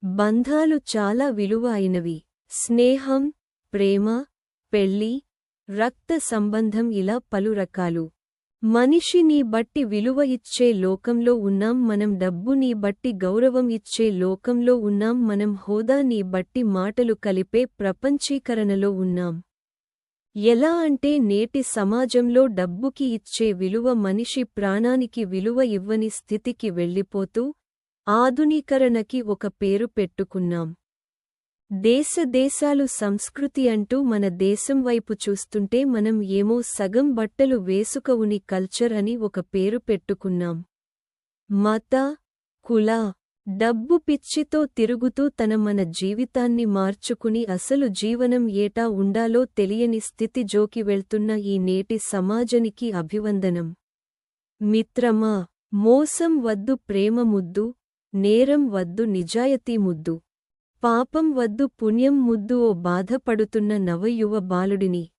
బంధాలు చాలా విలువైనవి. స్నేహం, ప్రేమ, పెళ్లి, రక్త సంబంధం ఇలా పలు రకాలు. మనిషిని బట్టి విలువ ఇచ్చే లోకంలో ఉన్నాం మనం. డబ్బుని బట్టి గౌరవం ఇచ్చే లోకంలో ఉన్నాం మనం. హోదాని బట్టి మాటలు కలిపే ప్రపంచీకరణలో ఉన్నాం. ఎలా అంటే నేటి సమాజంలో డబ్బుకి ఇచ్చే విలువ మనిషి ప్రాణానికి విలువ ఇవ్వని స్థితికి వెళ్ళిపోతూ ఆధునీకరణకి ఒక పేరు పెట్టుకున్నాం. దేశాలు సంస్కృతి అంటూ మన దేశం వైపు చూస్తుంటే మనం ఏమో సగం బట్టలు వేసుకవుని కల్చర్ అని ఒక పేరు పెట్టుకున్నాం. మత, కుల, డబ్బు పిచ్చితో తిరుగుతూ మన జీవితాన్ని మార్చుకుని అసలు జీవనం ఏటా ఉండాలో తెలియని స్థితి జోకి వెళ్తున్న ఈ నేటి సమాజానికి అభివందనం. మిత్రమా, మోసం వద్దు, ప్రేమ ముద్దు. నేరం వద్దు, నిజాయతీ ముద్దు. పాపం వద్దు, పుణ్యం ముద్దు. ఓ బాధపడుతున్న నవయువ బాలుడిని